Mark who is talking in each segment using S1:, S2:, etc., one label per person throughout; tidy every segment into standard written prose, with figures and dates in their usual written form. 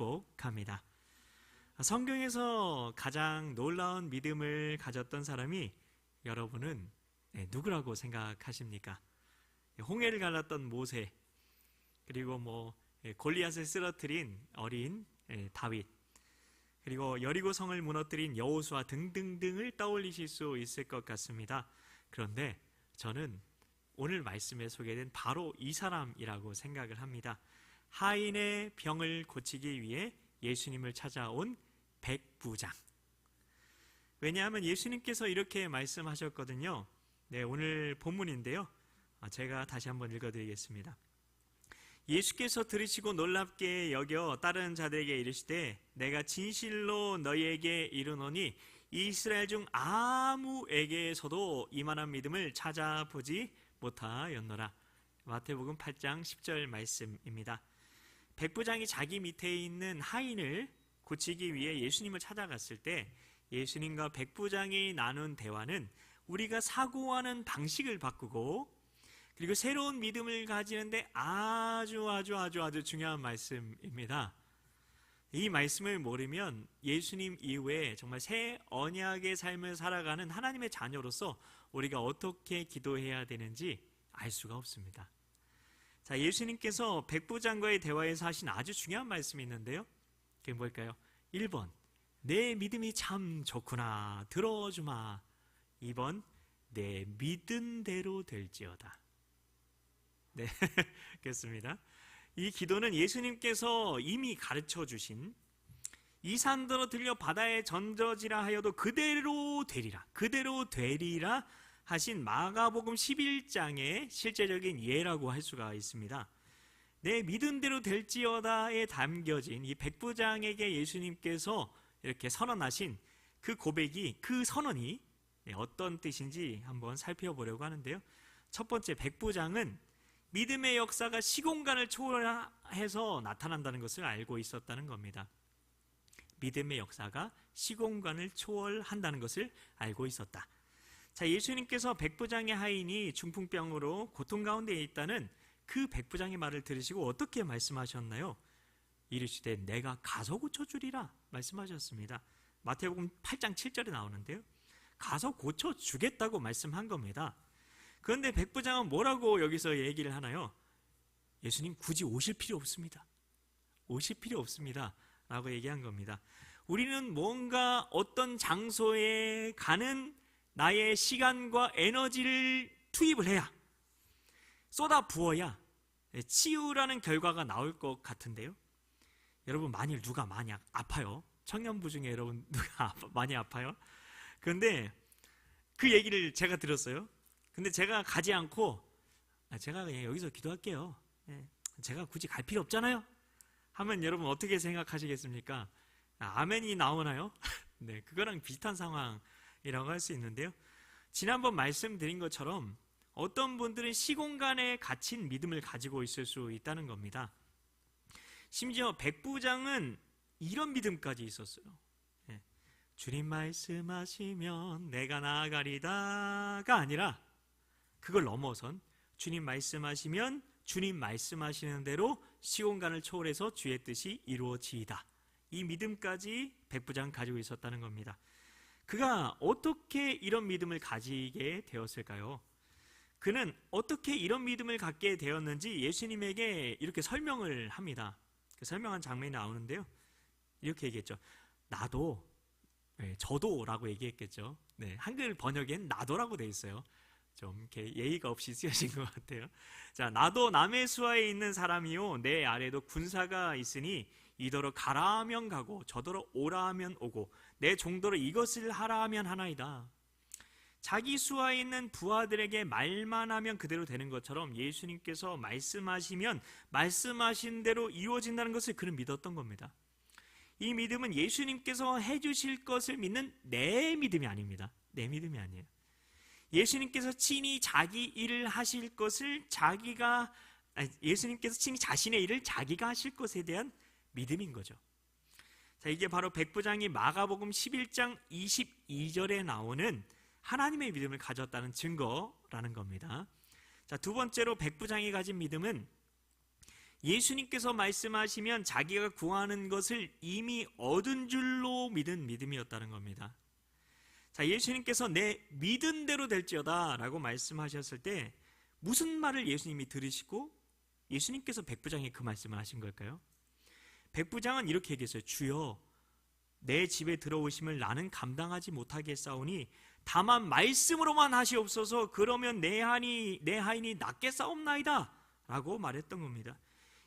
S1: 축복합니다. 성경에서 가장 놀라운 믿음을 가졌던 사람이 여러분은 누구라고 생각하십니까? 홍해를 갈랐던 모세, 그리고 골리앗을 쓰러뜨린 어린 다윗, 그리고 여리고 성을 무너뜨린 여호수아 등등등을 떠올리실 수 있을 것 같습니다. 그런데 저는 오늘 말씀에 소개된 바로 이 사람이라고 생각을 합니다. 하인의 병을 고치기 위해 예수님을 찾아온 백부장. 왜냐하면 예수님께서 이렇게 말씀하셨거든요. 네, 오늘 본문인데요. 제가 다시 한번 읽어드리겠습니다. 예수께서 들으시고 놀랍게 여겨 다른 자들에게 이르시되 내가 진실로 너희에게 이르노니 이스라엘 중 아무에게서도 이만한 믿음을 찾아보지 못하였노라. 마태복음 8장 10절 말씀입니다. 백부장이 자기 밑에 있는 하인을 고치기 위해 예수님을 찾아갔을 때 예수님과 백부장이 나눈 대화는 우리가 사고하는 방식을 바꾸고 그리고 새로운 믿음을 가지는데 아주 중요한 말씀입니다. 이 말씀을 모르면 예수님 이후에 정말 새 언약의 삶을 살아가는 하나님의 자녀로서 우리가 어떻게 기도해야 되는지 알 수가 없습니다. 자, 예수님께서 백부장과의 대화에서 하신 아주 중요한 말씀이 있는데요. 그게 뭘까요? 1번, 내 믿음이 참 좋구나, 들어주마. 2번, 내 믿은 대로 될지어다. 네, 그렇습니다. 이 기도는 예수님께서 이미 가르쳐 주신 이 산더러 들려 바다에 던져지라 하여도 그대로 되리라 하신 마가복음 11장의 실제적인 예라고 할 수가 있습니다. 내 믿은 대로 될지어다에 담겨진 이 백부장에게 예수님께서 이렇게 선언하신 그 고백이, 그 선언이 어떤 뜻인지 한번 살펴보려고 하는데요. 첫 번째, 백부장은 믿음의 역사가 시공간을 초월해서 나타난다는 것을 알고 있었다는 겁니다. 믿음의 역사가 시공간을 초월한다는 것을 알고 있었다. 자, 예수님께서 백부장의 하인이 중풍병으로 고통 가운데 있다는 그 백부장의 말을 들으시고 어떻게 말씀하셨나요? 이르시되 내가 가서 고쳐주리라 말씀하셨습니다. 마태복음 8장 7절에 나오는데요. 가서 고쳐주겠다고 말씀한 겁니다. 그런데 백부장은 뭐라고 여기서 얘기를 하나요? 예수님 굳이 오실 필요 없습니다. 오실 필요 없습니다 라고 얘기한 겁니다. 우리는 뭔가 어떤 장소에 가는 나의 시간과 에너지를 투입을 해야, 쏟아 부어야 치유라는 결과가 나올 것 같은데요. 여러분, 만일 누가 만약 아파요, 청년부 중에 여러분 누가 많이 아파요? 그런데 그 얘기를 제가 들었어요. 근데 제가 가지 않고 제가 그냥 여기서 기도할게요, 제가 굳이 갈 필요 없잖아요 하면 여러분 어떻게 생각하시겠습니까? 아멘이 나오나요? 네, 그거랑 비슷한 상황이라고 할 수 있는데요. 지난번 말씀드린 것처럼 어떤 분들은 시공간에 갇힌 믿음을 가지고 있을 수 있다는 겁니다. 심지어 백부장은 이런 믿음까지 있었어요. 주님 말씀하시면 내가 나아가리다가 아니라 그걸 넘어선 주님 말씀하시면 주님 말씀하시는 대로 시공간을 초월해서 주의 뜻이 이루어지이다. 이 믿음까지 백부장 가지고 있었다는 겁니다. 그가 어떻게 이런 믿음을 가지게 되었을까요? 그는 어떻게 이런 믿음을 갖게 되었는지 예수님에게 이렇게 설명을 합니다. 그 설명한 장면이 나오는데요. 이렇게 얘기했죠. 나도, 저도 라고 얘기했겠죠. 네, 한글 번역엔 나도라고 돼 있어요. 좀 이렇게 예의가 없이 쓰여진 것 같아요. 자, 나도 남의 수하에 있는 사람이요 내 아래도 군사가 있으니 이더러 가라 하면 가고 저더러 오라 하면 오고 내 종더러 이것을 하라 하면 하나이다. 자기 수하에 있는 부하들에게 말만 하면 그대로 되는 것처럼 예수님께서 말씀하시면 말씀하신 대로 이루어진다는 것을 그는 믿었던 겁니다. 이 믿음은 예수님께서 해주실 것을 믿는 내 믿음이 아닙니다. 내 믿음이 아니에요. 예수님께서 친히 자기 일을 하실 것을 예수님께서 친히 자신의 일을 자기가 하실 것에 대한 믿음인 거죠. 자, 이게 바로 백부장이 마가복음 11장 22절에 나오는 하나님의 믿음을 가졌다는 증거라는 겁니다. 자, 두 번째로 백부장이 가진 믿음은 예수님께서 말씀하시면 자기가 구하는 것을 이미 얻은 줄로 믿은 믿음이었다는 겁니다. 자, 예수님께서 내 믿은 대로 될지어다 라고 말씀하셨을 때 무슨 말을 예수님이 들으시고 예수님께서 백부장에 그 말씀을 하신 걸까요? 백부장은 이렇게 얘기했어요. 주여, 내 집에 들어오심을 나는 감당하지 못하겠사오니 다만 말씀으로만 하시옵소서. 그러면 내 하인이 낫겠사옵나이다 라고 말했던 겁니다.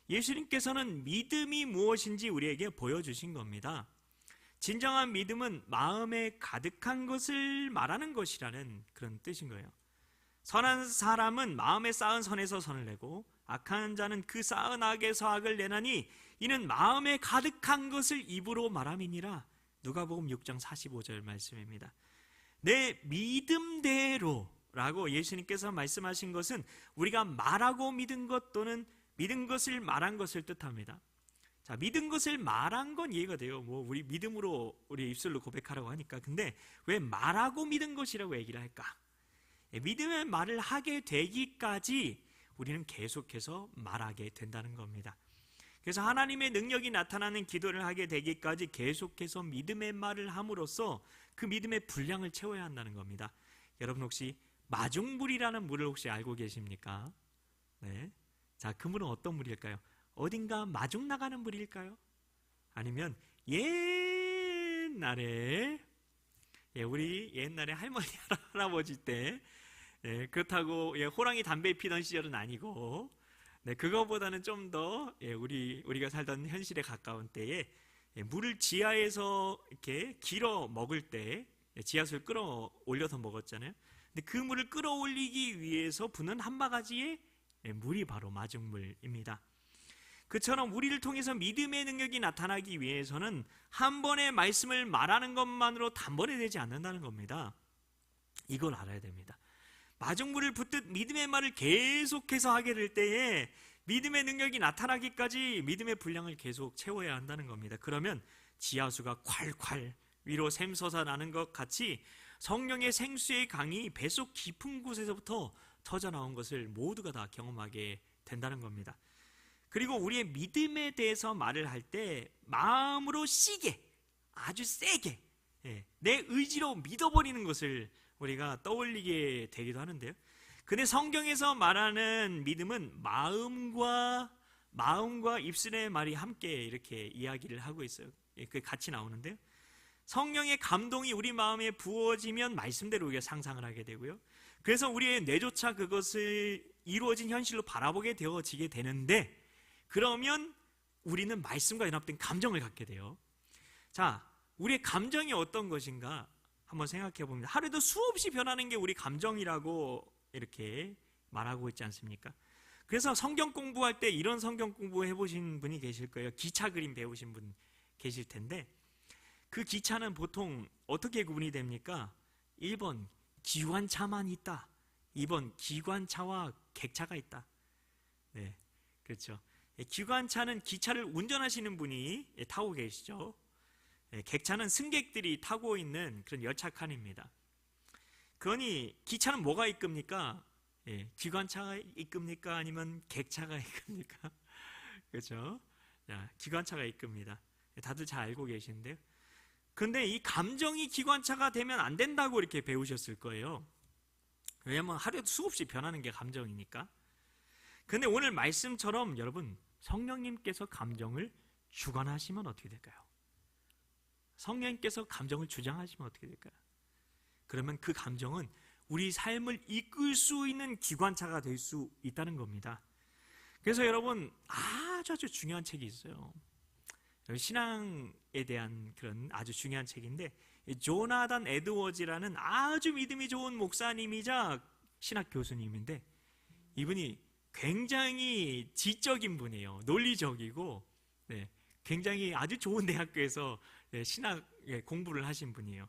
S1: 예수님께서는 믿음이 무엇인지 우리에게 보여주신 겁니다. 진정한 믿음은 마음에 가득한 것을 말하는 것이라는 그런 뜻인 거예요. 선한 사람은 마음에 쌓은 선에서 선을 내고 악한 자는 그 쌓은 악에서 악을 내나니 이는 마음에 가득한 것을 입으로 말함이니라. 누가복음 6장 45절 말씀입니다. 내 믿음대로 라고 예수님께서 말씀하신 것은 우리가 말하고 믿은 것 또는 믿은 것을 말한 것을 뜻합니다. 자, 믿은 것을 말한 건 이해가 돼요. 우리 믿음으로 우리 입술로 고백하라고 하니까. 근데 왜 말하고 믿은 것이라고 얘기를 할까? 믿음의 말을 하게 되기까지 우리는 계속해서 말하게 된다는 겁니다. 그래서 하나님의 능력이 나타나는 기도를 하게 되기까지 계속해서 믿음의 말을 함으로써 그 믿음의 분량을 채워야 한다는 겁니다. 여러분 혹시 마중물이라는 물을 혹시 알고 계십니까? 네. 자, 그 물은 어떤 물일까요? 어딘가 마중 나가는 물일까요? 아니면 옛날에 우리 옛날에 할머니 할아버지 때 그렇다고 호랑이 담배 피던 시절은 아니고 그거보다는 좀 더 우리가 살던 현실에 가까운 때에 물을 지하에서 이렇게 길어 먹을 때 지하수를 끌어올려서 먹었잖아요. 근데 그 물을 끌어올리기 위해서 부는 한 바가지의 물이 바로 마중물입니다. 그처럼 우리를 통해서 믿음의 능력이 나타나기 위해서는 한 번의 말씀을 말하는 것만으로 단번에 되지 않는다는 겁니다. 이걸 알아야 됩니다. 마중물을 붓듯 믿음의 말을 계속해서 하게 될 때에 믿음의 능력이 나타나기까지 믿음의 분량을 계속 채워야 한다는 겁니다. 그러면 지하수가 콸콸 위로 샘솟아 나는 것 같이 성령의 생수의 강이 뱃속 깊은 곳에서부터 터져나온 것을 모두가 다 경험하게 된다는 겁니다. 그리고 우리의 믿음에 대해서 말을 할 때 마음으로 시게, 아주 세게 내 의지로 믿어버리는 것을 우리가 떠올리게 되기도 하는데요. 근데 성경에서 말하는 믿음은 마음과 입술의 말이 함께 이렇게 이야기를 하고 있어요. 그게 같이 나오는데요. 성령의 감동이 우리 마음에 부어지면 말씀대로 우리가 상상을 하게 되고요. 그래서 우리의 뇌조차 그것을 이루어진 현실로 바라보게 되어지게 되는데, 그러면 우리는 말씀과 연합된 감정을 갖게 돼요. 자, 우리의 감정이 어떤 것인가 한번 생각해 봅니다. 하루에도 수없이 변하는 게 우리 감정이라고 이렇게 말하고 있지 않습니까? 그래서 성경 공부할 때 이런 성경 공부 해보신 분이 계실 거예요. 기차 그림 배우신 분 계실 텐데, 그 기차는 보통 어떻게 구분이 됩니까? 1번 기관차만 있다, 2번 기관차와 객차가 있다. 네, 그렇죠. 기관차는 기차를 운전하시는 분이 타고 계시죠. 객차는 승객들이 타고 있는 그런 열차칸입니다. 그러니 기차는 뭐가 이끕니까? 기관차가 이끕니까? 아니면 객차가 이끕니까? 그렇죠? 기관차가 이끕니다. 다들 잘 알고 계시는데요. 근데 이 감정이 기관차가 되면 안 된다고 이렇게 배우셨을 거예요. 왜냐하면 하루에도 수없이 변하는 게 감정이니까. 근데 오늘 말씀처럼 여러분, 성령님께서 감정을 주관하시면 어떻게 될까요? 성령님께서 감정을 주장하시면 어떻게 될까요? 그러면 그 감정은 우리 삶을 이끌 수 있는 기관차가 될 수 있다는 겁니다. 그래서 여러분, 아주 중요한 책이 있어요. 신앙에 대한 그런 아주 중요한 책인데, 조나단 에드워즈라는 아주 믿음이 좋은 목사님이자 신학 교수님인데, 이분이 굉장히 지적인 분이에요. 논리적이고, 굉장히 아주 좋은 대학교에서 신학 공부를 하신 분이에요.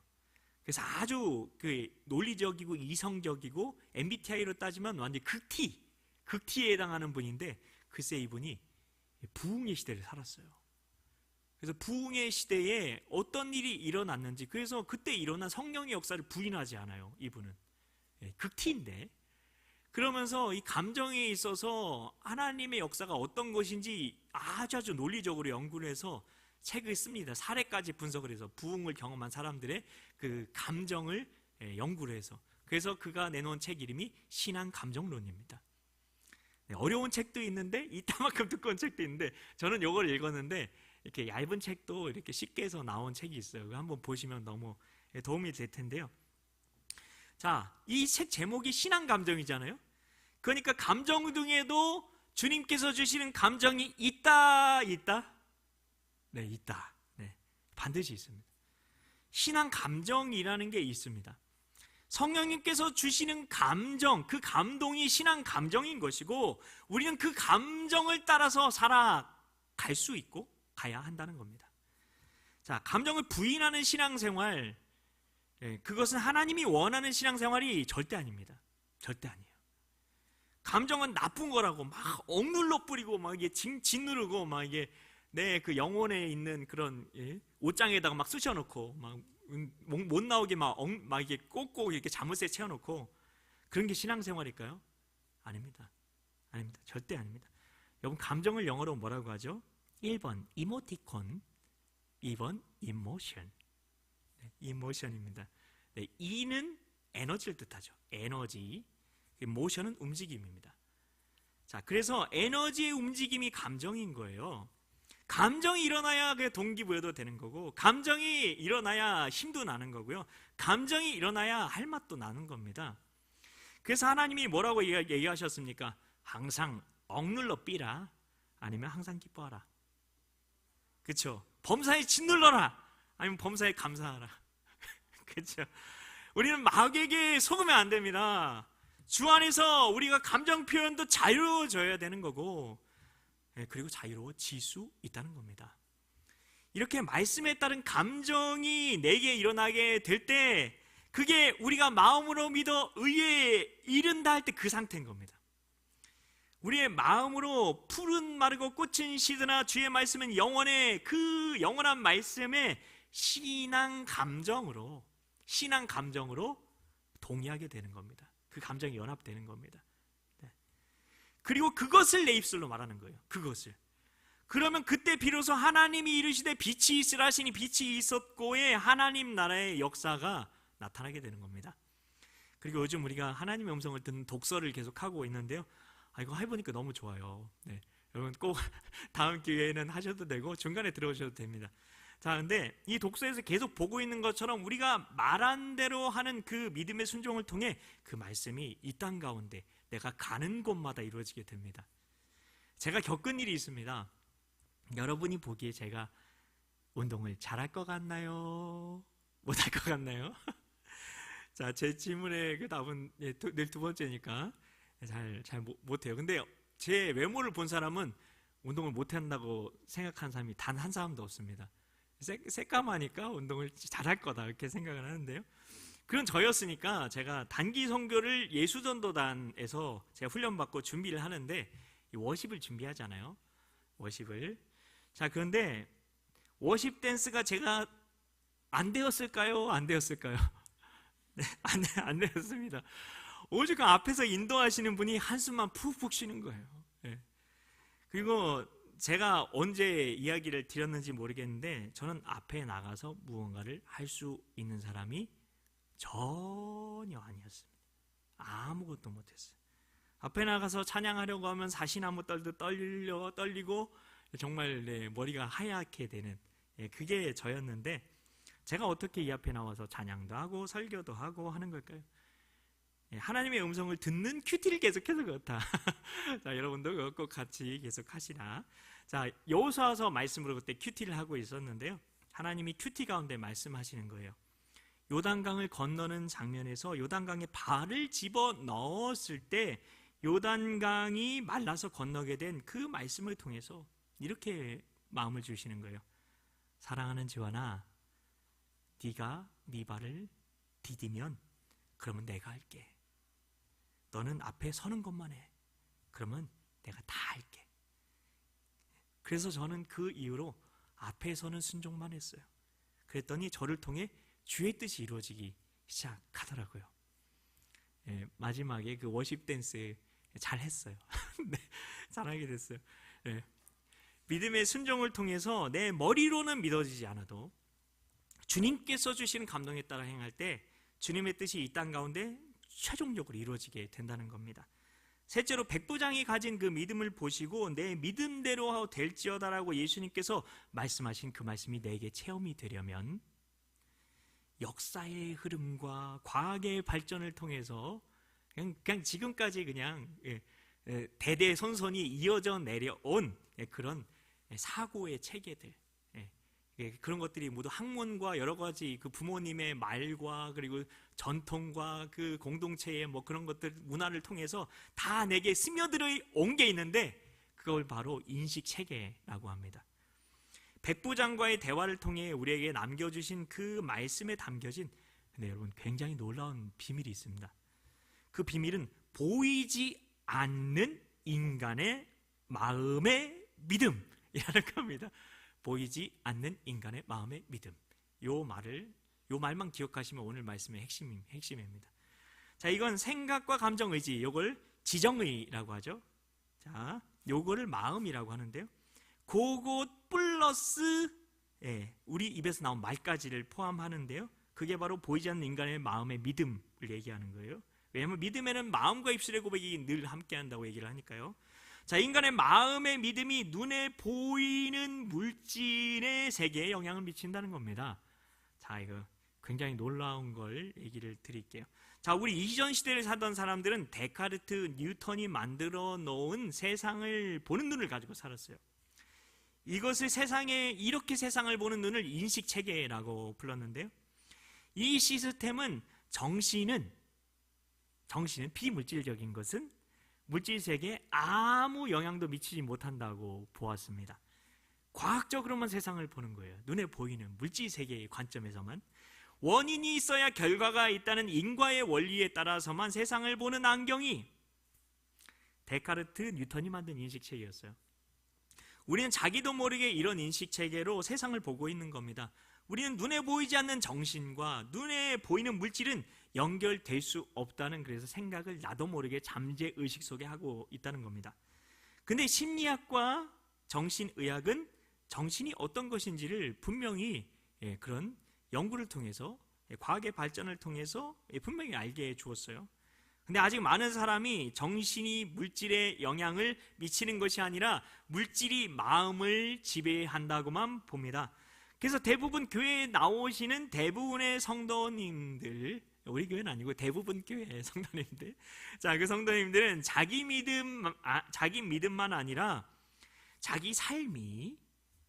S1: 그래서 아주 그 논리적이고 이성적이고 MBTI로 따지면 완전 극티에 해당하는 분인데, 글쎄 이분이 부흥의 시대를 살았어요. 그래서 부흥의 시대에 어떤 일이 일어났는지, 그래서 그때 일어난 성령의 역사를 부인하지 않아요. 이분은 극티인데, 그러면서 이 감정에 있어서 하나님의 역사가 어떤 것인지 아주 논리적으로 연구를 해서 책을 씁니다. 사례까지 분석을 해서 부흥을 경험한 사람들의 그 감정을 연구를 해서, 그래서 그가 내놓은 책 이름이 신앙 감정론입니다. 어려운 책도 있는데 이따만큼 두꺼운 책도 있는데, 저는 이걸 읽었는데 이렇게 얇은 책도 이렇게 쉽게 해서 나온 책이 있어요. 한번 보시면 너무 도움이 될 텐데요. 자, 이 책 제목이 신앙 감정이잖아요. 그러니까 감정 중에도 주님께서 주시는 감정이 있다? 네, 있다. 네, 반드시 있습니다. 신앙 감정이라는 게 있습니다. 성령님께서 주시는 감정, 그 감동이 신앙 감정인 것이고, 우리는 그 감정을 따라서 살아갈 수 있고 가야 한다는 겁니다. 자, 감정을 부인하는 신앙생활, 그것은 하나님이 원하는 신앙생활이 절대 아닙니다. 절대 아니에요. 감정은 나쁜 거라고 막 억눌러 뿌리고 막 이게 짓누르고 막 이게 내 그 영혼에 있는 그런 옷장에다가 막 쑤셔놓고 막 못 나오게 막 이게 꼭꼭 이렇게 자물쇠 채워놓고, 그런 게 신앙생활일까요? 아닙니다. 아닙니다. 절대 아닙니다. 여러분, 감정을 영어로 뭐라고 하죠? 1번 이모티콘, 2번 이모션. 네, 이모션입니다. 네, E는 에너지를 뜻하죠. 에너지. 모션은 움직임입니다. 자, 그래서 에너지의 움직임이 감정인 거예요. 감정이 일어나야 그 동기부여도 되는 거고, 감정이 일어나야 힘도 나는 거고요, 감정이 일어나야 할 맛도 나는 겁니다. 그래서 하나님이 뭐라고 얘기하셨습니까? 항상 억눌러 삐라, 아니면 항상 기뻐하라. 그렇죠? 범사에 짓눌러라, 아니면 범사에 감사하라. 그렇죠? 우리는 마귀에게 속으면 안 됩니다. 주 안에서 우리가 감정 표현도 자유로워져야 되는 거고, 그리고 자유로워질 수 있다는 겁니다. 이렇게 말씀에 따른 감정이 내게 일어나게 될 때, 그게 우리가 마음으로 믿어 의에 이른다 할 때 그 상태인 겁니다. 우리의 마음으로 푸른 마르고 꽃은 시드나 주의 말씀은 영원해, 그 영원한 말씀에 신앙 감정으로 동의하게 되는 겁니다. 그 감정이 연합되는 겁니다. 그리고 그것을 내 입술로 말하는 거예요. 그것을. 그러면 그때 비로소 하나님이 이르시되 빛이 있으라 하시니 빛이 있었고의 하나님 나라의 역사가 나타나게 되는 겁니다. 그리고 요즘 우리가 하나님의 음성을 듣는 독서를 계속 하고 있는데요, 이거 해보니까 너무 좋아요. 네, 여러분 꼭 다음 기회에는 하셔도 되고 중간에 들어오셔도 됩니다. 자, 근데 이 독서에서 계속 보고 있는 것처럼 우리가 말한 대로 하는 그 믿음의 순종을 통해 그 말씀이 이 땅 가운데 내가 가는 곳마다 이루어지게 됩니다. 제가 겪은 일이 있습니다. 여러분이 보기에 제가 운동을 잘할 것 같나요? 못할 것 같나요? 자, 제 질문에 그 답은 늘 두 번째니까 잘 못해요. 근데 제 외모를 본 사람은 운동을 못한다고 생각하는 사람이 단 한 사람도 없습니다. 새까마니까 운동을 잘할 거다 이렇게 생각을 하는데요, 그런 저였으니까 제가 단기 선교를 예수전도단에서 제가 훈련받고 준비를 하는데 워십을 준비하잖아요. 워십을. 자, 그런데 워십 댄스가 제가 안 되었을까요? 안 되었을까요? 네, 안 되었습니다. 오직 앞에서 인도하시는 분이 한숨만 푹푹 쉬는 거예요. 네. 그리고 제가 언제 이야기를 드렸는지 모르겠는데, 저는 앞에 나가서 무언가를 할 수 있는 사람이 전혀 아니었습니다. 아무것도 못했어요. 앞에 나가서 찬양하려고 하면 사시나무 떨도 떨리고 정말 머리가 하얗게 되는, 그게 저였는데, 제가 어떻게 이 앞에 나와서 찬양도 하고 설교도 하고 하는 걸까요? 하나님의 음성을 듣는 큐티를 계속해서 그렇다. 자, 여러분도 꼭 같이 계속 하시라. 자, 여호수아서 말씀으로 그때 큐티를 하고 있었는데요, 하나님이 큐티 가운데 말씀하시는 거예요. 요단강을 건너는 장면에서 요단강에 발을 집어 넣었을 때 요단강이 말라서 건너게 된 그 말씀을 통해서 이렇게 마음을 주시는 거예요. 사랑하는 지원아, 네가 네 발을 디디면 그러면 내가 할게. 너는 앞에 서는 것만 해. 그러면 내가 다 할게. 그래서 저는 그 이후로 앞에 서는 순종만 했어요. 그랬더니 저를 통해 주의 뜻이 이루어지기 시작하더라고요. 마지막에 그 워십 댄스 잘 했어요. 네, 잘하게 됐어요. 네. 믿음의 순종을 통해서 내 머리로는 믿어지지 않아도 주님께서 주시는 감동에 따라 행할 때 주님의 뜻이 이 땅 가운데 최종적으로 이루어지게 된다는 겁니다. 셋째로 백부장이 가진 그 믿음을 보시고 내 믿음대로 될지어다라고 예수님께서 말씀하신 그 말씀이 내게 체험이 되려면 역사의 흐름과 과학의 발전을 통해서 그냥 지금까지 그냥 대대손손이 이어져 내려온 그런 사고의 체계들, 그런 것들이 모두 학문과 여러 가지 그 부모님의 말과 그리고 전통과 그 공동체의 뭐 그런 것들 문화를 통해서 다 내게 스며들어 온 게 있는데 그걸 바로 인식 체계라고 합니다. 백부장과의 대화를 통해 우리에게 남겨주신 그 말씀에 담겨진, 근데 여러분 굉장히 놀라운 비밀이 있습니다. 그 비밀은 보이지 않는 인간의 마음의 믿음이라는 겁니다. 보이지 않는 인간의 마음의 믿음. 요 말만 기억하시면 오늘 말씀의 핵심입니다. 자, 이건 생각과 감정, 의지, 요걸 지정의라고 하죠. 자, 요거를 마음이라고 하는데요. 그것 플러스 우리 입에서 나온 말까지를 포함하는데요. 그게 바로 보이지 않는 인간의 마음의 믿음을 얘기하는 거예요. 왜냐하면 믿음에는 마음과 입술의 고백이 늘 함께한다고 얘기를 하니까요. 자, 인간의 마음의 믿음이 눈에 보이는 물질의 세계에 영향을 미친다는 겁니다. 자, 이거 굉장히 놀라운 걸 얘기를 드릴게요. 자, 우리 이전 시대를 살던 사람들은 데카르트, 뉴턴이 만들어 놓은 세상을 보는 눈을 가지고 살았어요. 이것을 이렇게 세상을 보는 눈을 인식체계라고 불렀는데요. 이 시스템은 정신은 비물질적인 것은 물질 세계에 아무 영향도 미치지 못한다고 보았습니다. 과학적으로만 세상을 보는 거예요. 눈에 보이는 물질 세계의 관점에서만. 원인이 있어야 결과가 있다는 인과의 원리에 따라서만 세상을 보는 안경이 데카르트, 뉴턴이 만든 인식체계였어요. 우리는 자기도 모르게 이런 인식체계로 세상을 보고 있는 겁니다. 우리는 눈에 보이지 않는 정신과 눈에 보이는 물질은 연결될 수 없다는, 그래서 생각을 나도 모르게 잠재의식 속에 하고 있다는 겁니다. 근데 심리학과 정신의학은 정신이 어떤 것인지를 분명히 그런 연구를 통해서, 과학의 발전을 통해서 분명히 알게 해 주었어요. 근데 아직 많은 사람이 정신이 물질에 영향을 미치는 것이 아니라 물질이 마음을 지배한다고만 봅니다. 그래서 대부분 교회에 나오시는 대부분의 성도님들, 우리 교회는 아니고 대부분 교회 성도님들, 자, 그 성도님들은 자기 믿음만 아니라 자기 삶이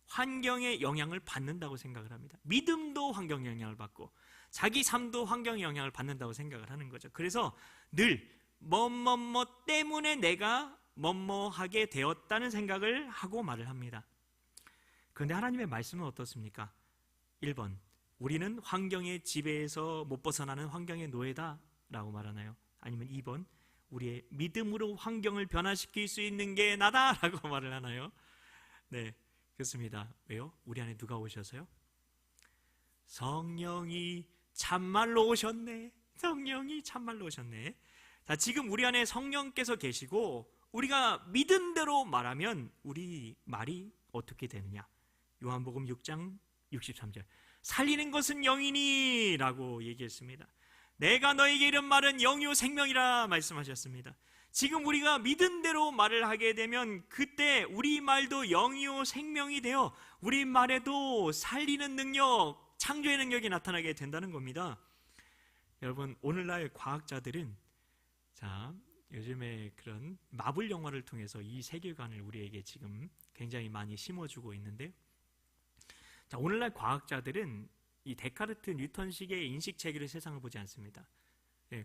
S1: 환경의 영향을 받는다고 생각을 합니다. 믿음도 환경의 영향을 받고 자기 삶도 환경의 영향을 받는다고 생각을 하는 거죠. 그래서 늘 뭐뭐뭐 때문에 내가 뭐뭐하게 되었다는 생각을 하고 말을 합니다. 그런데 하나님의 말씀은 어떻습니까? 1번, 우리는 환경의 지배에서 못 벗어나는 환경의 노예다 라고 말하나요? 아니면 2번, 우리의 믿음으로 환경을 변화시킬 수 있는 게 나다 라고 말을 하나요? 네, 그렇습니다. 왜요? 우리 안에 누가 오셔서요? 성령이 참말로 오셨네. 성령이 참말로 오셨네. 자, 지금 우리 안에 성령께서 계시고 우리가 믿은 대로 말하면 우리 말이 어떻게 되느냐? 요한복음 6장 63절, 살리는 것은 영이니 라고 얘기했습니다. 내가 너에게 이런 말은 영이요 생명이라 말씀하셨습니다. 지금 우리가 믿은 대로 말을 하게 되면 그때 우리 말도 영이요 생명이 되어 우리 말에도 살리는 능력, 창조의 능력이 나타나게 된다는 겁니다. 여러분, 오늘날 과학자들은, 자, 요즘에 그런 마블 영화를 통해서 이 세계관을 우리에게 지금 굉장히 많이 심어주고 있는데요. 자, 오늘날 과학자들은 이 데카르트, 뉴턴식의 인식체계로 세상을 보지 않습니다.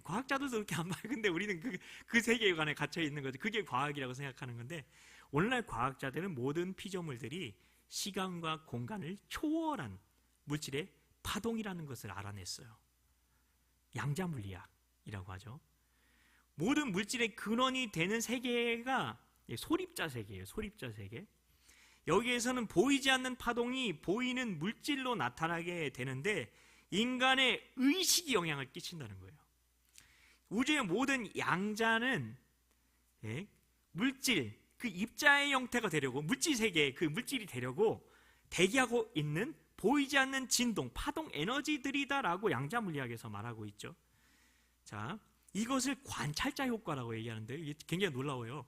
S1: 과학자들도 그렇게 안 봐요. 근데 우리는 그 세계관에 갇혀 있는 거죠. 그게 과학이라고 생각하는 건데, 오늘날 과학자들은 모든 피조물들이 시간과 공간을 초월한 물질의 파동이라는 것을 알아냈어요. 양자물리학이라고 하죠. 모든 물질의 근원이 되는 세계가 소립자 세계예요. 소립자 세계. 여기에서는 보이지 않는 파동이 보이는 물질로 나타나게 되는데 인간의 의식이 영향을 끼친다는 거예요. 우주의 모든 양자는 물질, 그 입자의 형태가 되려고, 물질 세계에 그 물질이 되려고 대기하고 있는 보이지 않는 진동, 파동 에너지들이다라고 양자 물리학에서 말하고 있죠. 자, 이것을 관찰자 효과라고 얘기하는데 이게 굉장히 놀라워요.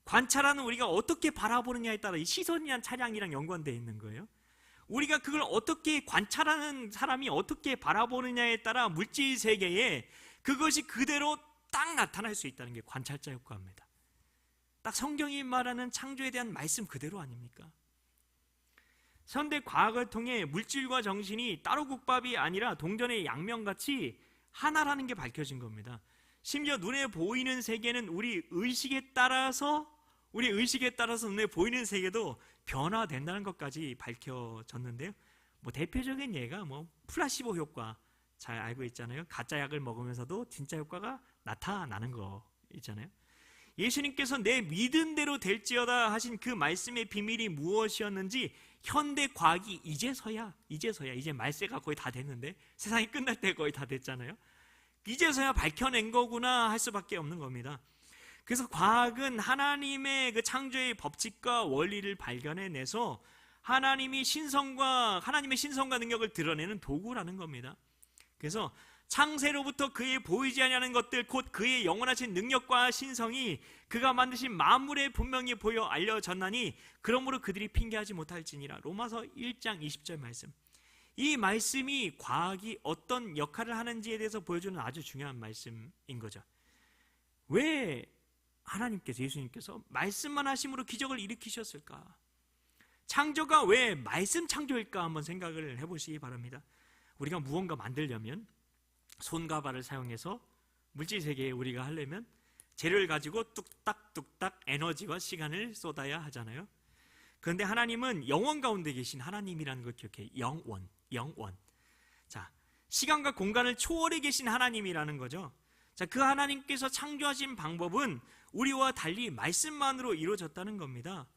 S1: 관찰하는 우리가 어떻게 바라보느냐에 따라 이 시선이란 차량이랑 연관되어 있는 거예요. 우리가 그걸 어떻게 관찰하는 사람이 어떻게 바라보느냐에 따라 물질 세계에 그것이 그대로 딱 나타날 수 있다는 게 관찰자 효과입니다. 딱 성경이 말하는 창조에 대한 말씀 그대로 아닙니까? 현대 과학을 통해 물질과 정신이 따로 국밥이 아니라 동전의 양면같이 하나라는 게 밝혀진 겁니다. 심지어 눈에 보이는 세계는 우리 의식에 따라서 눈에 보이는 세계도 변화된다는 것까지 밝혀졌는데요. 대표적인 예가 플라시보 효과 잘 알고 있잖아요. 가짜 약을 먹으면서도 진짜 효과가 나타나는 거 있잖아요. 예수님께서 내 믿은 대로 될지어다 하신 그 말씀의 비밀이 무엇이었는지 현대 과학이 이제서야 이제 말세가 거의 다 됐는데, 세상이 끝날 때 거의 다 됐잖아요. 이제서야 밝혀낸 거구나 할 수밖에 없는 겁니다. 그래서 과학은 하나님의 그 창조의 법칙과 원리를 발견해내서 하나님의 신성과 능력을 드러내는 도구라는 겁니다. 그래서 창세로부터 그의 보이지 아니하는 것들, 곧 그의 영원하신 능력과 신성이 그가 만드신 만물에 분명히 보여 알려졌나니 그러므로 그들이 핑계하지 못할지니라. 로마서 1장 20절 말씀. 이 말씀이 과학이 어떤 역할을 하는지에 대해서 보여주는 아주 중요한 말씀인 거죠. 왜 하나님께서, 예수님께서 말씀만 하심으로 기적을 일으키셨을까? 창조가 왜 말씀 창조일까 한번 생각을 해보시기 바랍니다. 우리가 무언가 만들려면 손과 발을 사용해서 물질 세계에 우리가 하려면 재료를 가지고 뚝딱뚝딱 에너지와 시간을 쏟아야 하잖아요. 그런데 하나님은 영원 가운데 계신 하나님이라는 걸 기억해. 영원. 자, 시간과 공간을 초월해 계신 하나님이라는 거죠. 자, 그 하나님께서 창조하신 방법은 우리와 달리 말씀만으로 이루어졌다는 겁니다.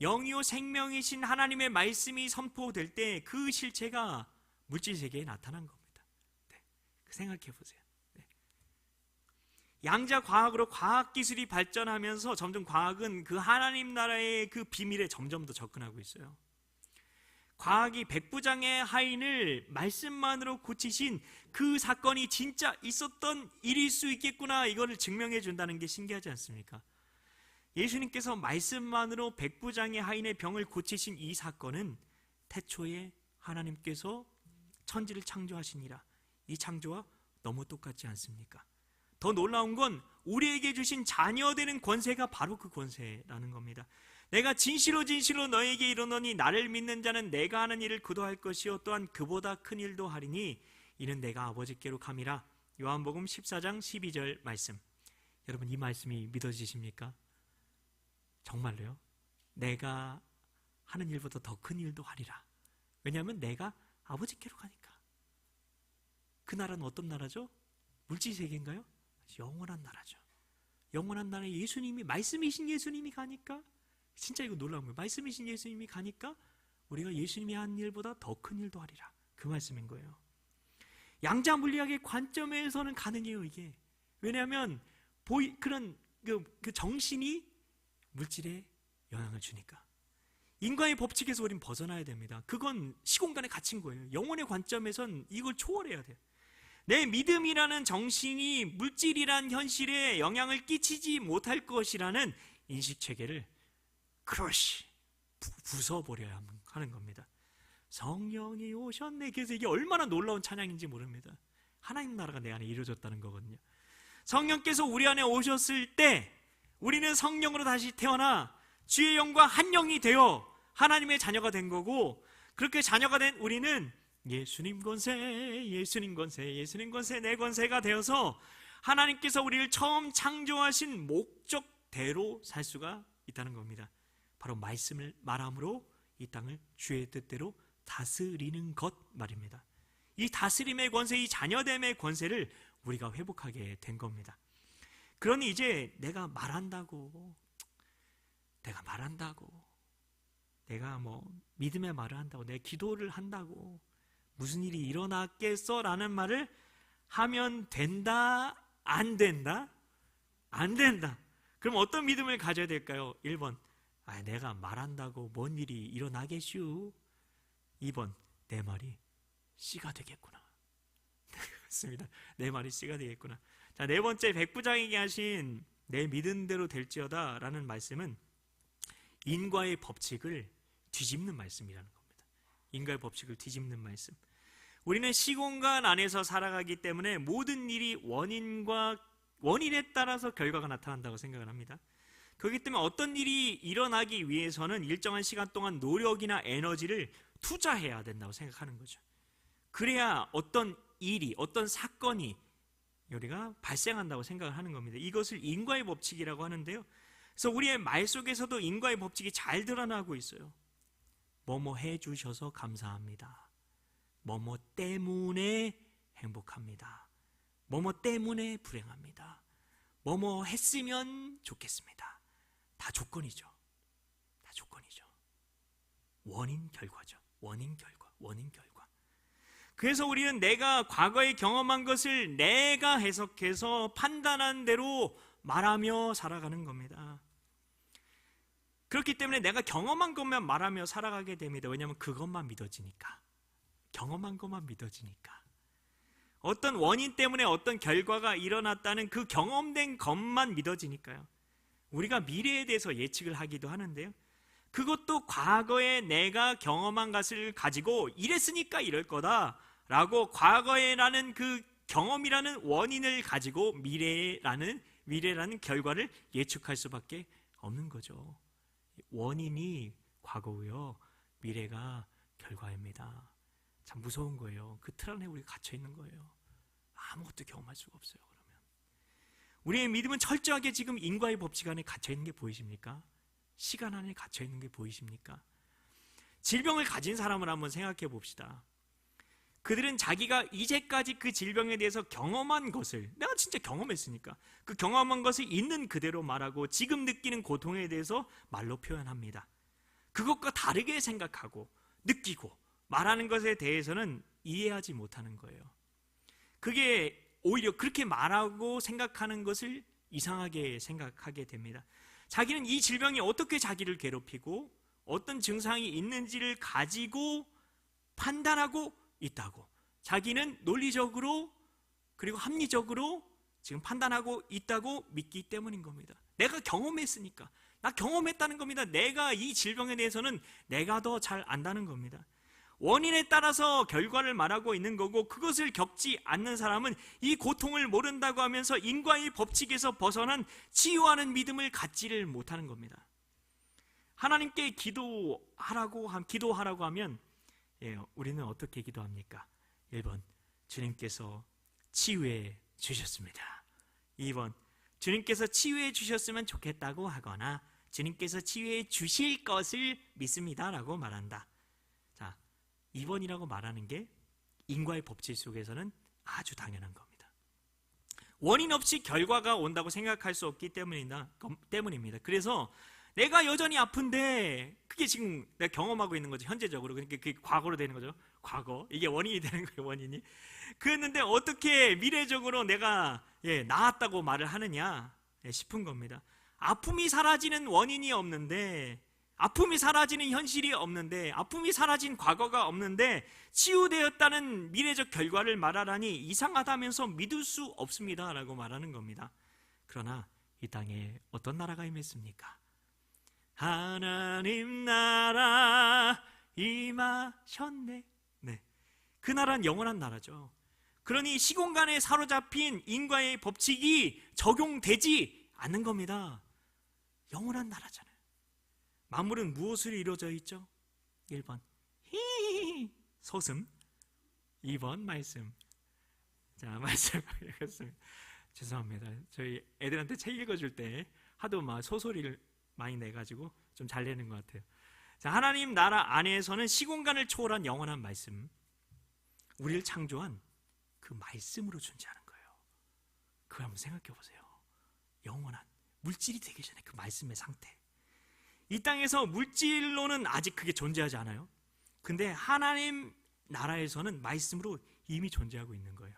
S1: 영이요 생명이신 하나님의 말씀이 선포될 때 그 실체가 물질 세계에 나타난 겁니다. 생각해 보세요. 양자 과학으로 과학 기술이 발전하면서 점점 과학은 그 하나님 나라의 그 비밀에 점점 더 접근하고 있어요. 과학이 백부장의 하인을 말씀만으로 고치신 그 사건이 진짜 있었던 일일 수 있겠구나, 이거를 증명해 준다는 게 신기하지 않습니까? 예수님께서 말씀만으로 백부장의 하인의 병을 고치신 이 사건은 태초에 하나님께서 천지를 창조하시니라, 이 창조와 너무 똑같지 않습니까? 더 놀라운 건 우리에게 주신 자녀되는 권세가 바로 그 권세라는 겁니다. 내가 진실로 너에게 이르노니 나를 믿는 자는 내가 하는 일을 그도 할 것이요 또한 그보다 큰 일도 하리니 이는 내가 아버지께로 감이라. 요한복음 14장 12절 말씀. 여러분, 이 말씀이 믿어지십니까? 정말로요? 내가 하는 일보다 더 큰 일도 하리라. 왜냐하면 내가 아버지께로 가니까. 그 나라는 어떤 나라죠? 물질 세계인가요? 영원한 나라죠. 영원한 나라에 예수님이, 말씀이신 예수님이 가니까, 진짜 이거 놀라운 거예요. 말씀이신 예수님이 가니까 우리가 예수님이 한 일보다 더 큰 일도 하리라. 그 말씀인 거예요. 양자 물리학의 관점에서는 가능해요, 이게. 왜냐하면 그런 그 정신이 물질에 영향을 주니까. 인간의 법칙에서 우린 벗어나야 됩니다. 그건 시공간에 갇힌 거예요. 영혼의 관점에선 이걸 초월해야 돼요. 내 믿음이라는 정신이 물질이란 현실에 영향을 끼치지 못할 것이라는 인식체계를 크러쉬, 부숴버려야 하는 겁니다. 성령이 오셨네. 그래서 이게 얼마나 놀라운 찬양인지 모릅니다. 하나님 나라가 내 안에 이루어졌다는 거거든요. 성령께서 우리 안에 오셨을 때 우리는 성령으로 다시 태어나 주의 영과 한 영이 되어 하나님의 자녀가 된 거고, 그렇게 자녀가 된 우리는 예수님 권세 내 권세가 되어서 하나님께서 우리를 처음 창조하신 목적대로 살 수가 있다는 겁니다. 바로 말씀을 말함으로 이 땅을 주의 뜻대로 다스리는 것 말입니다. 이 다스림의 권세, 이 자녀됨의 권세를 우리가 회복하게 된 겁니다. 그러니 이제 내가 말한다고, 내가 믿음의 말을 한다고, 내 기도를 한다고 무슨 일이 일어났겠어? 라는 말을 하면 된다 안 된다? 안 된다. 그럼 어떤 믿음을 가져야 될까요? 1번, 내가 말한다고 뭔 일이 일어나겠슈. 2번, 내 말이 씨가 되겠구나. 그렇습니다. 내 말이 씨가 되겠구나. 자, 네 번째, 백부장에게 하신 내 믿은 대로 될지어다 라는 말씀은 인과의 법칙을 뒤집는 말씀이라는 겁니다. 인과의 법칙을 뒤집는 말씀. 우리는 시공간 안에서 살아가기 때문에 모든 일이 원인에 따라서 결과가 나타난다고 생각을 합니다. 그렇기 때문에 어떤 일이 일어나기 위해서는 일정한 시간 동안 노력이나 에너지를 투자해야 된다고 생각하는 거죠. 그래야 어떤 일이, 어떤 사건이 우리가 발생한다고 생각을 하는 겁니다. 이것을 인과의 법칙이라고 하는데요. 그래서 우리의 말 속에서도 인과의 법칙이 잘 드러나고 있어요. 뭐뭐 해주셔서 감사합니다. 뭐뭐 때문에 행복합니다. 뭐뭐 때문에 불행합니다. 뭐뭐 했으면 좋겠습니다. 다 조건이죠. 다 조건이죠. 원인 결과죠. 원인 결과, 원인 결과. 그래서 우리는 내가 과거에 경험한 것을 내가 해석해서 판단한 대로 말하며 살아가는 겁니다. 그렇기 때문에 내가 경험한 것만 말하며 살아가게 됩니다. 왜냐하면 그것만 믿어지니까. 경험한 것만 믿어지니까. 어떤 원인 때문에 어떤 결과가 일어났다는 그 경험된 것만 믿어지니까요. 우리가 미래에 대해서 예측을 하기도 하는데요. 그것도 과거에 내가 경험한 것을 가지고 이랬으니까 이럴 거다라고 과거에라는 그 경험이라는 원인을 가지고 미래라는 결과를 예측할 수밖에 없는 거죠. 원인이 과거고요, 미래가 결과입니다. 참 무서운 거예요. 그 틀 안에 우리가 갇혀 있는 거예요. 아무것도 경험할 수가 없어요. 그러면 우리의 믿음은 철저하게 지금 인과의 법칙 안에 갇혀 있는 게 보이십니까? 시간 안에 갇혀 있는 게 보이십니까? 질병을 가진 사람을 한번 생각해 봅시다. 그들은 자기가 이제까지 그 질병에 대해서 경험한 것을, 내가 진짜 경험했으니까 그 경험한 것을 있는 그대로 말하고 지금 느끼는 고통에 대해서 말로 표현합니다. 그것과 다르게 생각하고 느끼고 말하는 것에 대해서는 이해하지 못하는 거예요. 그게 오히려 그렇게 말하고 생각하는 것을 이상하게 생각하게 됩니다. 자기는 이 질병이 어떻게 자기를 괴롭히고 어떤 증상이 있는지를 가지고 판단하고 있다고, 자기는 논리적으로 그리고 합리적으로 지금 판단하고 있다고 믿기 때문인 겁니다. 내가 경험했으니까, 나 경험했다는 겁니다. 내가 이 질병에 대해서는 내가 더 잘 안다는 겁니다. 원인에 따라서 결과를 말하고 있는 거고, 그것을 겪지 않는 사람은 이 고통을 모른다고 하면서 인과의 법칙에서 벗어난 치유하는 믿음을 갖지를 못하는 겁니다. 하나님께 기도하라고 하면 우리는 어떻게 기도합니까? 1번, 주님께서 치유해 주셨습니다. 2번, 주님께서 치유해 주셨으면 좋겠다고 하거나 주님께서 치유해 주실 것을 믿습니다 라고 말한다. 자, 2번이라고 말하는 게 인과의 법칙 속에서는 아주 당연한 겁니다. 원인 없이 결과가 온다고 생각할 수 없기 때문입니다. 그래서 내가 여전히 아픈데, 그게 지금 내가 경험하고 있는 거죠. 현재적으로. 그러니까 그게 과거로 되는 거죠. 과거. 이게 원인이 되는 거예요. 원인이. 그랬는데 어떻게 미래적으로 내가 나았다고 말을 하느냐 싶은 겁니다. 아픔이 사라지는 원인이 없는데, 아픔이 사라지는 현실이 없는데, 아픔이 사라진 과거가 없는데 치유되었다는 미래적 결과를 말하라니 이상하다면서 믿을 수 없습니다 라고 말하는 겁니다. 그러나 이 땅에 어떤 나라가 임했습니까? 하나님 나라 임하셨네. 네, 그 나라는 영원한 나라죠. 그러니 시공간에 사로잡힌 인과의 법칙이 적용되지 않는 겁니다. 영원한 나라잖아요. 만물은 무엇으로 이루어져 있죠? 1번 소슴, 2번 말씀. 자, 말씀 읽었습니다. 죄송합니다. 저희 애들한테 책 읽어줄 때 하도 막 소소리를 많이 내가지고 좀 잘 내는 것 같아요. 자, 하나님 나라 안에서는 시공간을 초월한 영원한 말씀, 우리를 창조한 그 말씀으로 존재하는 거예요. 그걸 한번 생각해 보세요. 영원한, 물질이 되기 전에 그 말씀의 상태. 이 땅에서 물질로는 아직 그게 존재하지 않아요. 근데 하나님 나라에서는 말씀으로 이미 존재하고 있는 거예요.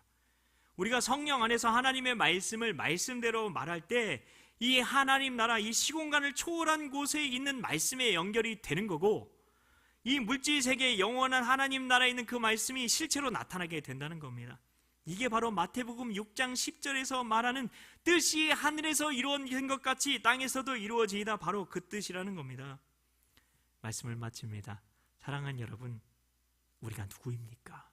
S1: 우리가 성령 안에서 하나님의 말씀을 말씀대로 말할 때 이 하나님 나라, 이 시공간을 초월한 곳에 있는 말씀에 연결이 되는 거고, 이 물질 세계의 영원한 하나님 나라에 있는 그 말씀이 실체로 나타나게 된다는 겁니다. 이게 바로 마태복음 6장 10절에서 말하는 뜻이 하늘에서 이루어진 것 같이 땅에서도 이루어지이다, 바로 그 뜻이라는 겁니다. 말씀을 마칩니다. 사랑하는 여러분, 우리가 누구입니까?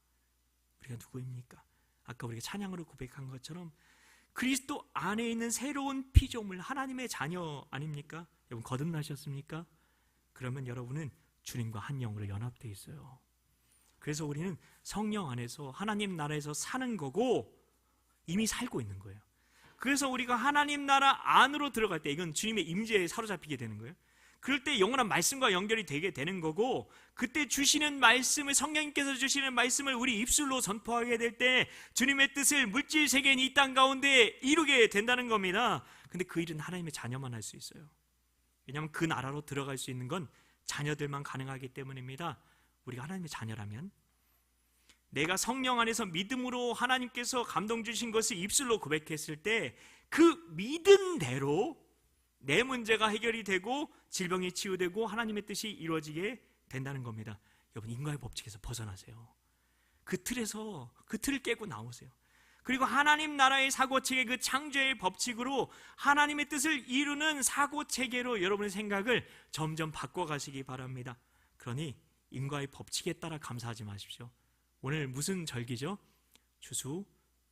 S1: 우리가 누구입니까? 아까 우리가 찬양으로 고백한 것처럼 그리스도 안에 있는 새로운 피조물, 하나님의 자녀 아닙니까? 여러분 거듭나셨습니까? 그러면 여러분은 주님과 한 영으로 연합되어 있어요. 그래서 우리는 성령 안에서 하나님 나라에서 사는 거고 이미 살고 있는 거예요. 그래서 우리가 하나님 나라 안으로 들어갈 때 이건 주님의 임재에 사로잡히게 되는 거예요. 그럴 때 영원한 말씀과 연결이 되게 되는 거고, 그때 주시는 말씀을, 성령님께서 주시는 말씀을 우리 입술로 선포하게 될 때 주님의 뜻을 물질 세계인 이 땅 가운데 이루게 된다는 겁니다. 근데 그 일은 하나님의 자녀만 할 수 있어요. 왜냐하면 그 나라로 들어갈 수 있는 건 자녀들만 가능하기 때문입니다. 우리가 하나님의 자녀라면, 내가 성령 안에서 믿음으로 하나님께서 감동 주신 것을 입술로 고백했을 때 그 믿음대로 내 문제가 해결이 되고 질병이 치유되고 하나님의 뜻이 이루어지게 된다는 겁니다. 여러분, 인과의 법칙에서 벗어나세요. 그 틀에서, 그 틀을 깨고 나오세요. 그리고 하나님 나라의 사고체계, 그 창조의 법칙으로 하나님의 뜻을 이루는 사고체계로 여러분의 생각을 점점 바꿔가시기 바랍니다. 그러니 인과의 법칙에 따라 감사하지 마십시오. 오늘 무슨 절기죠? 추수,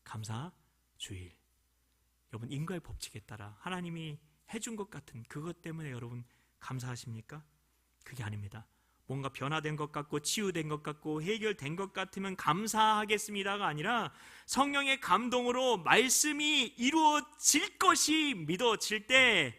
S1: 감사, 주일. 여러분, 인과의 법칙에 따라 하나님이 해준 것 같은 그것 때문에 여러분 감사하십니까? 그게 아닙니다. 뭔가 변화된 것 같고 치유된 것 같고 해결된 것 같으면 감사하겠습니다가 아니라 성령의 감동으로 말씀이 이루어질 것이 믿어질 때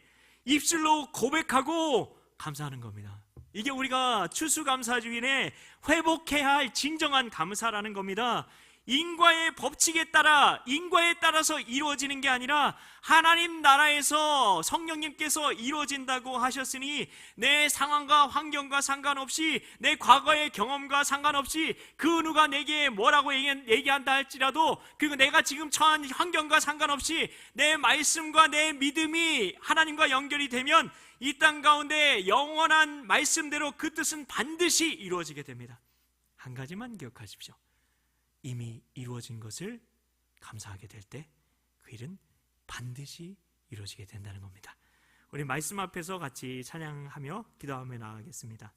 S1: 입술로 고백하고 감사하는 겁니다. 이게 우리가 추수감사주일에 회복해야 할 진정한 감사라는 겁니다. 인과의 법칙에 따라, 인과에 따라서 이루어지는 게 아니라 하나님 나라에서 성령님께서 이루어진다고 하셨으니 내 상황과 환경과 상관없이, 내 과거의 경험과 상관없이 그 누가 내게 뭐라고 얘기한다 할지라도, 그리고 내가 지금 처한 환경과 상관없이 내 말씀과 내 믿음이 하나님과 연결이 되면 이 땅 가운데 영원한 말씀대로 그 뜻은 반드시 이루어지게 됩니다. 한 가지만 기억하십시오. 이미 이루어진 것을 감사하게 될 때 그 일은 반드시 이루어지게 된다는 겁니다. 우리 말씀 앞에서 같이 찬양하며 기도하며 나아가겠습니다.